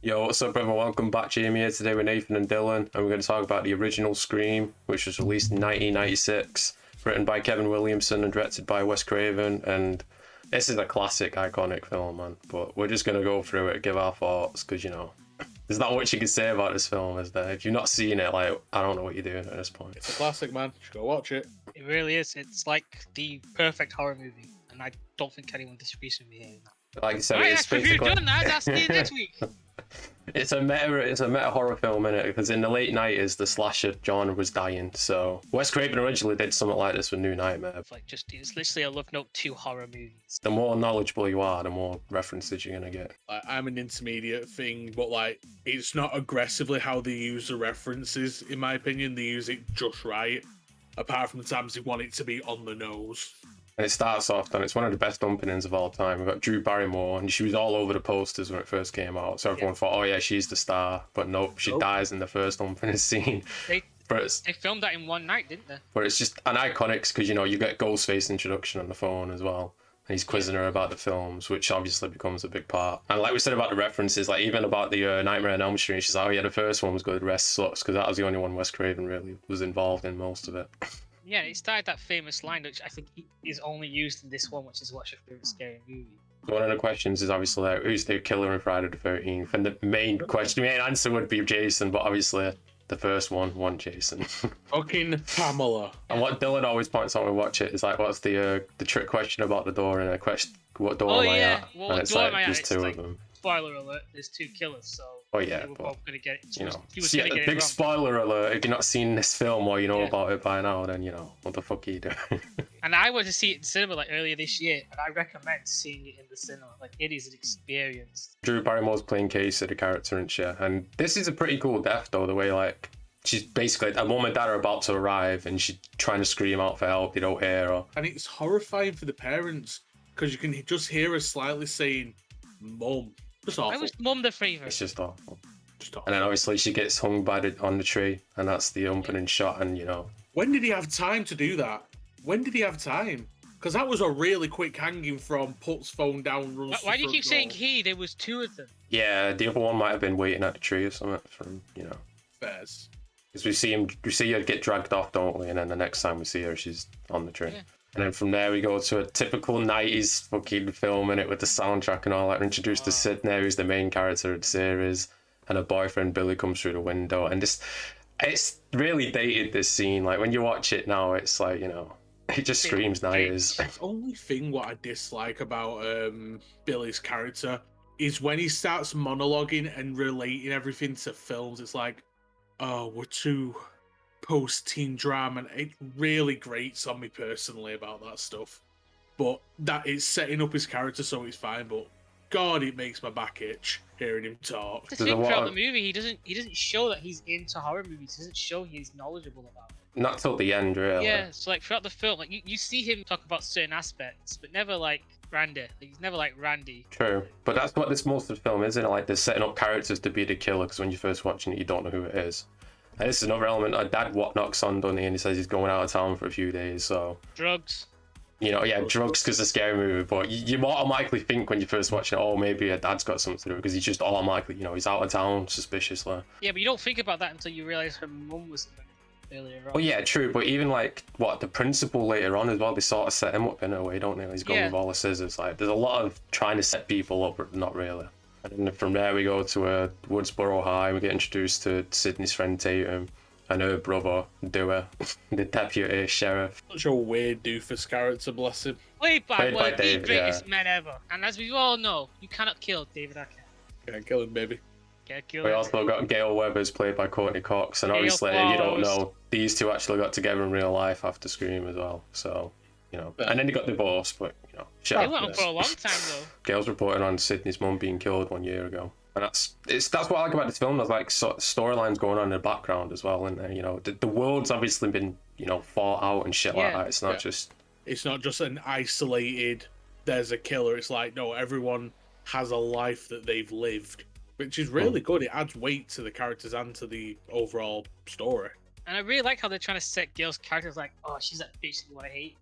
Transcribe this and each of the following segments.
Yo, what's up, everyone? Welcome back. Jamie here today with Nathan and Dylan, and we're going to talk about the original Scream, which was released in 1996, written by Kevin Williamson and directed by Wes Craven. And this is a classic, iconic film, man. But we're just going to go through it, give our thoughts, because, you know, there's not much you can say about this film, is there? If you've not seen it, like, I don't know what you're doing at this point. It's a classic, man. You should go watch it. It really is. It's like the perfect horror movie, and I don't think anyone disagrees with me here. Like I said, Alright, it's that's review basically... done. I'll see you next week. It's a meta horror film, innit? Because in the late 90s, the slasher genre was dying. So Wes Craven originally did something like this with New Nightmare. It's literally a love note to horror movies. The more knowledgeable you are, the more references you're gonna get. I'm an intermediate thing, but like it's not aggressively how they use the references. In my opinion, they use it just right. Apart from the times they want it to be on the nose. And it starts off, and it's one of the best openings of all time. We've got Drew Barrymore, and she was all over the posters when it first came out. So everyone thought, oh yeah, she's the star. But nope, she dies in the first opening scene. They filmed that in one night, didn't they? But it's just an iconic, because, you know, you get Ghostface introduction on the phone as well. And he's quizzing her about the films, which obviously becomes a big part. And like we said about the references, like even about the Nightmare on Elm Street, she's like, oh yeah, the first one was good, the rest sucks, because that was the only one Wes Craven really was involved in most of it. Yeah, it started that famous line, which I think is only used in this one, which is what's your favorite scary movie? One of the questions is obviously like, who's the killer in Friday the 13th? And the main answer would be Jason, but obviously the first one wasn't Jason. Fucking Pamela. And what Dylan always points out when we watch it is like, what's the trick question about the door? And a question, what door am I at? Well, and it's door like, am I at? there's It's two like, of them. Spoiler alert, there's two killers, so Oh yeah, they were both going to get it. You know, He was going to get it big wrong. spoiler alert. If you're not seen this film or you know about it by now, then you know what the fuck are you doing? And I went to see it in cinema like earlier this year, and I recommend seeing it in the cinema. Like, it is an experience. Drew Barrymore's playing Casey, the character, and shit. And this is a pretty cool death, though. The way like she's basically a mom and dad are about to arrive, and she's trying to scream out for help. They don't hear her. And it's horrifying for the parents because you can just hear her slightly saying, "Mum." Just awful. Why was Mum the favourite? It's just awful. Just awful. And then obviously she gets hung on the tree, and that's the opening shot. And you know, When did he have time to do that? When did he have time? Because that was a really quick hanging from puts phone down, runs. Why do you keep saying he? There was two of them. yeah, the other one might have been waiting at the tree or something from Bears. because we see her get dragged off, don't we? And then the next time we see her, she's on the tree. Yeah. And then from there we go to a typical 90s fucking film in it with the soundtrack and all that. We're introduced to Sydney, who's the main character of the series, and her boyfriend Billy comes through the window. And it's really dated, this scene. Like when you watch it now, it's like, you know, it just screams 90s. The only thing what I dislike about Billy's character is when he starts monologuing and relating everything to films. It's like, oh, we're too post-teen drama, and it really grates on me personally about that stuff. But that is setting up his character, so it's fine. But God, it makes my back itch hearing him talk. The thing throughout the movie, he doesn't show that he's into horror movies. He doesn't show he's knowledgeable about it. Not till the end, really. Yeah, so like throughout the film, like you see him talk about certain aspects, but never like Randy. Like, he's never like Randy. True. But that's what this most of the film is, isn't it? Like they're setting up characters to be the killer, because when you're first watching it, you don't know who it is. And this is another element. Dad knocks on, doesn't he? And he says he's going out of town for a few days, so... Drugs. You know, yeah, drugs because it's a scary movie, but you automatically think when you first watch it, oh, maybe your dad's got something to do, because he's just automatically, you know, he's out of town suspiciously. Yeah, but you don't think about that until you realise her mum was earlier on. Well, yeah, true, but even like, the principal later on as well, they sort of set him up in a way, don't they? He's going with all the scissors. Like, there's a lot of trying to set people up, but not really. And then from there we go to Woodsboro High. We get introduced to Sydney's friend Tatum and her brother Dewey, the deputy sheriff. Such a weird doofus character, bless him. Played by one of the David, greatest men ever. And as we all know, you cannot kill David Arquette. Can't kill him, baby. Can't kill We him. also got Gail Weathers, played by Courtney Cox, and Gail obviously, if you don't Close. know, these two actually got together in real life after Scream as well. So, you know, and then they got divorced, but you know, shut They up went on this. for a long time though. Gail's reporting on Sydney's mum being killed 1 year ago. And that's what I like about this film. There's like storylines going on in the background as well, and you know, the world's obviously been, you know, fought out and shit like that. It's not just. It's not just an isolated, there's a killer. It's like, no, everyone has a life that they've lived, which is really good. It adds weight to the characters and to the overall story. And I really like how they're trying to set Gail's character as like, oh, she's that bitch that you want to hate.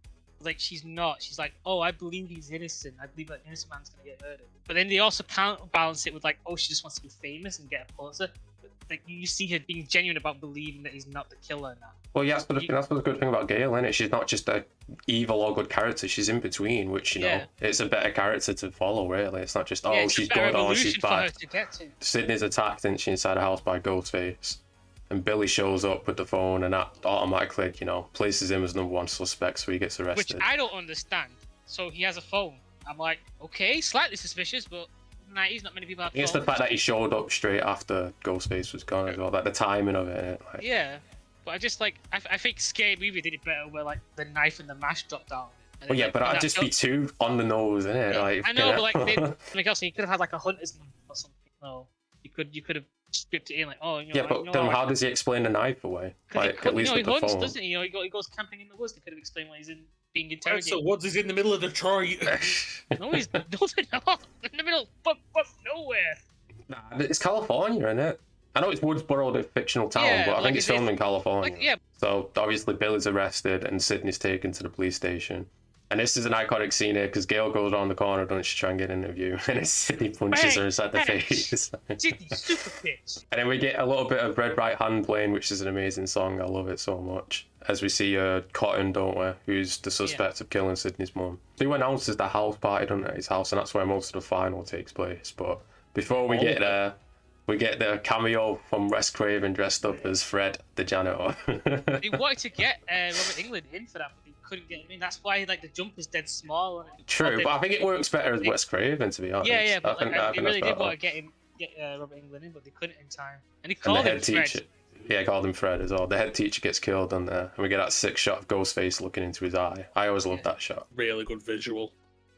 Like she's not. She's like, oh, I believe he's innocent. I believe that innocent man's gonna get murdered. But then they also counterbalance it with like, oh, she just wants to be famous and get a Pulitzer. But like you see her being genuine about believing that he's not the killer now. Well, yeah, that's the good thing about Gale, isn't it? She's not just a evil or good character. She's in between, which you know, it's a better character to follow. Really, it's not just she's good or she's bad. For her to get to. Sydney's attacked, isn't she, inside a house by Ghostface, and Billy shows up with the phone, and that automatically, you know, places him as number one suspect, so he gets arrested. Which I don't understand. So he has a phone. I'm like, okay, slightly suspicious, but nah, he's not many people have phones. It's the fact that he showed up straight after Ghostface was gone as well, like the timing of it. Like... Yeah. But I just like I think Scary Movie did it better where like the knife and the mash dropped down. Well, yeah, but that'd just be too on the nose, innit? Yeah, Like, I know, but like like also you could have had like a hunter's knife or something. No, you could have scripted it in like, oh, you know. Yeah, but then how does he explain the knife away? Like, at least with the phone. Doesn't he? You know, he goes camping in the woods. They could have explained why he's being So interrogated. woods is in the middle of Detroit. No, he's not. In the middle of nowhere. Nah, it's California, isn't it? I know it's Woodsboro, the fictional town, but I think it's filmed in California. Like, yeah. So obviously Billy's arrested and Sydney's taken to the police station. And this is an iconic scene here because Gail goes around the corner, doesn't she, try and get an interview, and it's Sydney punches her inside the face. Sydney's super pissed. And then we get a little bit of Red Right Hand playing, which is an amazing song. I love it so much. As we see Cotton, don't we, who's the suspect of killing Sydney's mum. They announces the house party, don't they, at his house, and that's where most of the final takes place. But before we get there, we get the cameo from Wes Craven dressed up as Fred, the janitor. They wanted to get Robert Englund in for that, but they couldn't get him in. That's why like the jump is dead small. True, but I think it works better as Wes Craven, to be honest. Yeah, but I they think really that's did want better. to get Robert Englund in, but they couldn't in time. And he And called the him head Fred. teacher. Yeah, called him Fred as well. The head teacher gets killed on there, and we get that sick shot of Ghostface looking into his eye. I always loved that shot. Really good visual.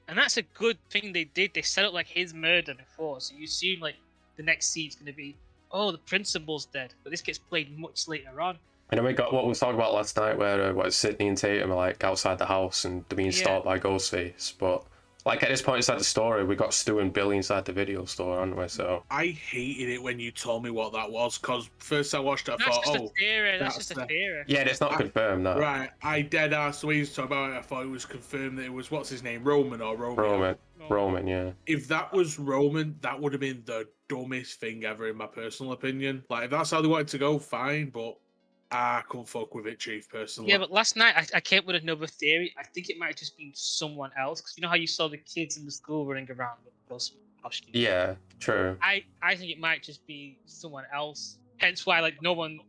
And that's a good thing they did. They set up like his murder before, so you assume like the next scene's going to be, oh, the principal's dead, but this gets played much later on. And then we got what we was talking about last night, where Sydney and Tatum are like outside the house and they're being stalked by Ghostface. But like at this point inside the story, we got Stu and Billy inside the video store, aren't we? So I hated it when you told me what that was, because first I watched it, I That's thought, just a theory. That's just a theory. yeah, it's not confirmed. No. Right, I dead ass the way he was talking about it. I thought it was confirmed that it was what's his name, Roman or Romeo. Roman, yeah. If that was Roman, that would have been the dumbest thing ever, in my personal opinion. Like if that's how they wanted to go, fine, but I couldn't fuck with it, Chief. Personally. Yeah, but last night I came up with another theory. I think it might have just been someone else, because you know how you saw the kids in the school running around with those costumes. Yeah, true. I think it might just be someone else. Hence why like no one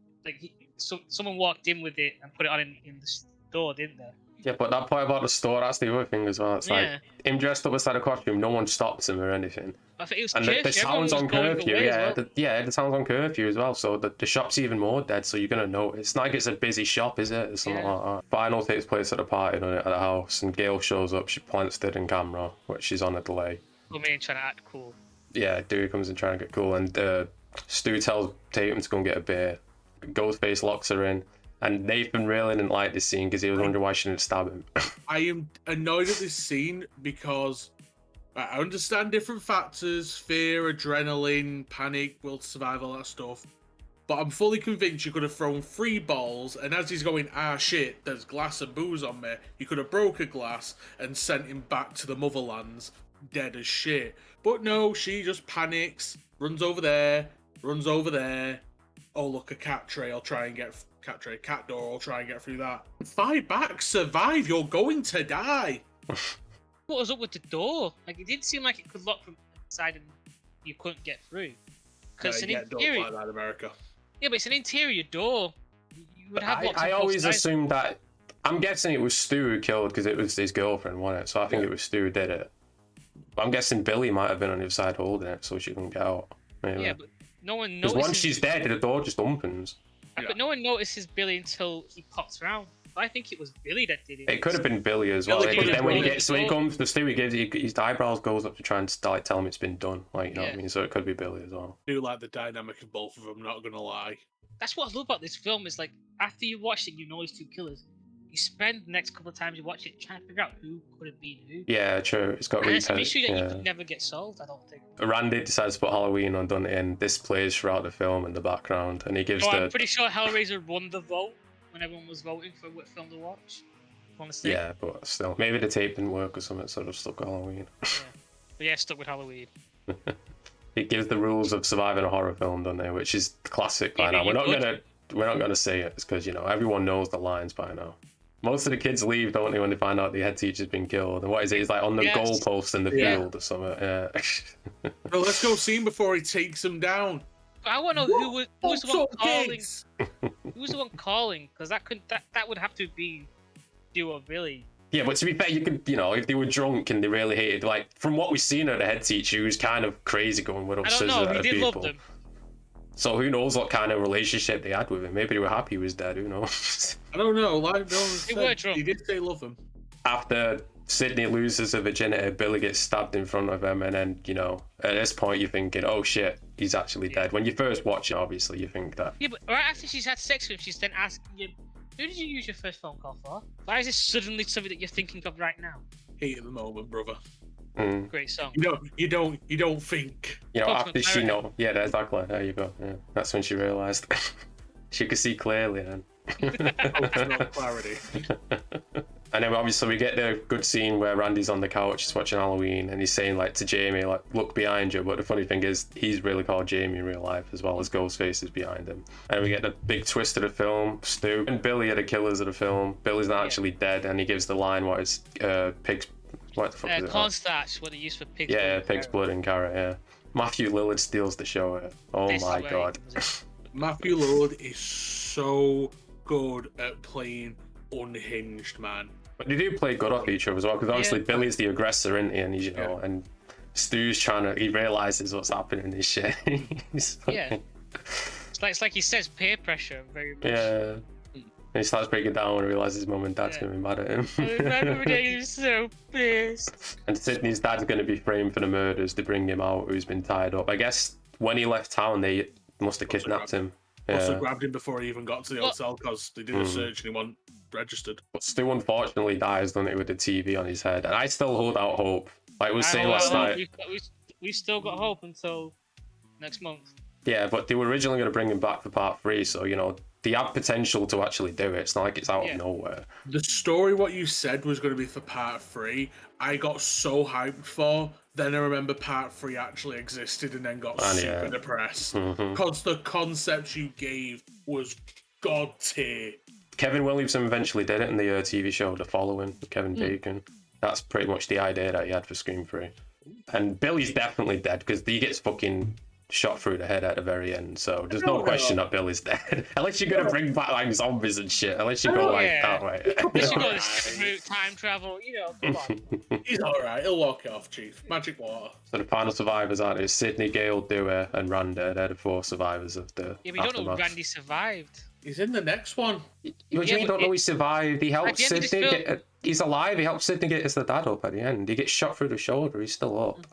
someone walked in with it and put it on in the store, didn't they? Yeah, but that part about the store, that's the other thing as well. It's like him dressed up inside a costume, no one stops him or anything. I think it was And curfew. the town's on curfew, yeah. The town's on curfew as well, so the shop's even more dead, so you're gonna notice. It's not like it's a busy shop, is it? Or something like that. Final takes place at a party, doesn't it, at the house, and Gail shows up, she plants it in camera, which she's on a delay. Come in trying to act cool. Yeah, Dewey comes in trying to get cool, and Stu tells Tatum to go and get a beer. Ghostface locks her in, and Nathan really didn't like this scene because he was wondering why she didn't stab him. I am annoyed at this scene because I understand different factors, fear, adrenaline, panic, will to survive, all that stuff. But I'm fully convinced you could have thrown 3 balls, and as he's going, shit, there's glass and booze on me, you could have broke a glass and sent him back to the motherlands, dead as shit. But no, she just panics, runs over there. Oh, look, a cat tray, I'll try and get... cat door, I'll try and get through that. Fight back, survive, you're going to die. What was up with the door? Like, it didn't seem like it could lock from inside and you couldn't get through. Because it's an interior. Like that, America. Yeah, but it's an interior door. You would have lots of I always sides. assumed that. I'm guessing it was Stu who killed because it was his girlfriend, wasn't it? So I think it was Stu who did it. But I'm guessing Billy might have been on the other side holding it so she couldn't get out. Maybe. Yeah, but no one Because notices. once she's dead, the door just opens. But no one notices Billy until he pops around. I think it was Billy that did it. It could have been Billy as well. Billy Because then when he did it. gets, when he comes to Stu, his eyebrows goes up to try and tell him it's been done. Like, you know what I mean? So it could be Billy as well. I do like the dynamic of both of them, not gonna lie. That's what I love about this film. Is like after you watch it, you know it's 2 killers. You spend the next couple of times you watch it trying to figure out who could have been who. Yeah, true. It's got And it's a repeat. mystery that you Yeah. could never get solved. I don't think. Randy decides to put Halloween on done it in. This plays throughout the film in the background, and he gives So the. I'm pretty sure Hellraiser won the vote when everyone was voting for what film to watch. want to say. Yeah, but still, maybe the tape didn't work or something, so just stuck with Halloween. Yeah. But yeah, stuck with Halloween. It gives the rules of surviving a horror film, doesn't it? Which is classic by Yeah, now. you We're not gonna say it because everyone knows the lines by now. Most of the kids leave, don't they, when they find out the head teacher's been killed? And what is it? It's like on the Yes. goalpost in the Yeah. field or something. Yeah. Well, let's go see him before he takes him down. But I want to know who was the one Fuck calling. kids. Who was the one calling? Because that would have to be duo Billy. Yeah, but to be fair, you could, if they were drunk and they really hated, like, from what we've seen of the head teacher, he was kind of crazy going with up I don't scissors know. at He did people. love them. So who knows what kind of relationship they had with him? Maybe they were happy he was dead. Who knows? I don't know. Like, They were drunk. He did say love him. After Sydney loses her virginity, Billy gets stabbed in front of him, and then at this point you're thinking, oh shit, he's actually dead. When you first watch it, obviously you think that. Yeah, but right after she's had sex with him, she's then asking him, "Who did you use your first phone call for? Why is this suddenly something that you're thinking of right now?" Heat of the moment, brother. Great song. You don't think. After she yeah, exactly. There you go. Yeah, that's when she realised she could see clearly then. Not clarity. And then obviously we get the good scene where Randy's on the couch, he's watching Halloween, and he's saying like to Jamie, like, look behind you. But the funny thing is, he's really called Jamie in real life, as well as Ghostface is behind him. And we get the big twist of the film. Stu and Billy are the killers of the film. Billy's not actually dead, and he gives the line, what is pig's, what the fuck is it? Cornstarch, what they use for pig's Yeah, blood. pig's blood and carrot, yeah. Matthew Lillard steals the show here. Oh This my way, god. was it? Matthew Lillard is so good at playing unhinged, man. But they do play good off each other as well, because obviously Billy's the aggressor, isn't he? And he's, and Stu's he realizes what's happening and his shit. Yeah. It's like he says peer pressure very much. Yeah. And he starts breaking down when he realizes his mum and dad's going to be mad at him. I remember when he was so pissed. And Sydney's dad's going to be framed for the murders. They bring him out, who's been tied up. I guess when he left town, they must have kidnapped him. Also grabbed him before he even got to the hotel because they did a search and he wasn't registered. But Stu unfortunately dies, doesn't it, with the TV on his head. And I still hold out hope. Like we were saying last night. We've still got hope until next month. Yeah, but they were originally going to bring him back for part 3, so, they have potential to actually do it. It's not like it's out of nowhere. The story, what you said was going to be for part 3, I got so hyped for. Then I remember part 3 actually existed and then got super depressed. Because the concept you gave was god tier. Kevin Williamson eventually did it in the TV show The Following with Kevin Bacon. That's pretty much the idea that he had for Scream 3. And Billy's definitely dead because he gets fucking shot through the head at the very end, so there's no question that Billy's dead. Unless you're gonna bring back like zombies and shit. Unless you go like that way. Unless you go this route, time travel, come on. He's alright, he'll walk it off, Chief. Magic water. So the final survivors aren't it? Sydney, Gale, Dewey, and Randa. They're the 4 survivors of the Yeah, we don't know if Randy survived. He's in the next one. You don't know he survived. He helped Sydney get... He's alive. He helped Sydney get his dad up at the end. He gets shot through the shoulder. He's still up.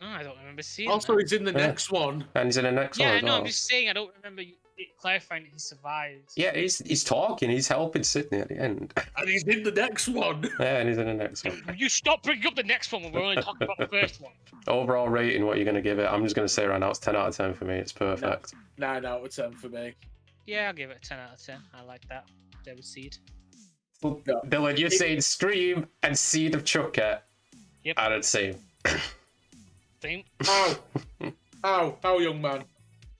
Oh, I don't remember seeing Also, that. he's in the next one. And he's in the next one Yeah, as I know. well. I'm just saying I don't remember it clarifying that he survived. Yeah, he's talking. He's helping Sydney at the end. And he's in the next one. Yeah, and he's in the next one. Will you stop bringing up the next one when we're only talking about the first one? Overall rating, what are you going to give it? I'm just going to say right now it's 10 out of 10 for me. It's perfect. 9 out of 10 for me. Yeah, I'll give it a 10 out of 10. I like that. David Seed. Dylan, you're saying Scream and Seed of Chucket Yep. are the same. Same. How, young man?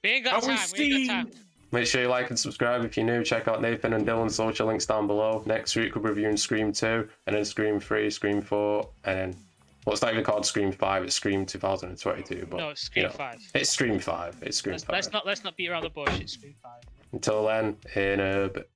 We ain't got time. We ain't got time. Make sure you like and subscribe if you're new. Check out Nathan and Dylan's social links down below. Next week we're reviewing Scream 2, and then Scream 3, Scream 4, and then... Well, it's not even called Scream 5, it's Scream 2022. But, No, it's Scream 5. It's Scream 5. It's Scream 5. Let's not beat around the bush. It's Scream 5. Until then, in a bit.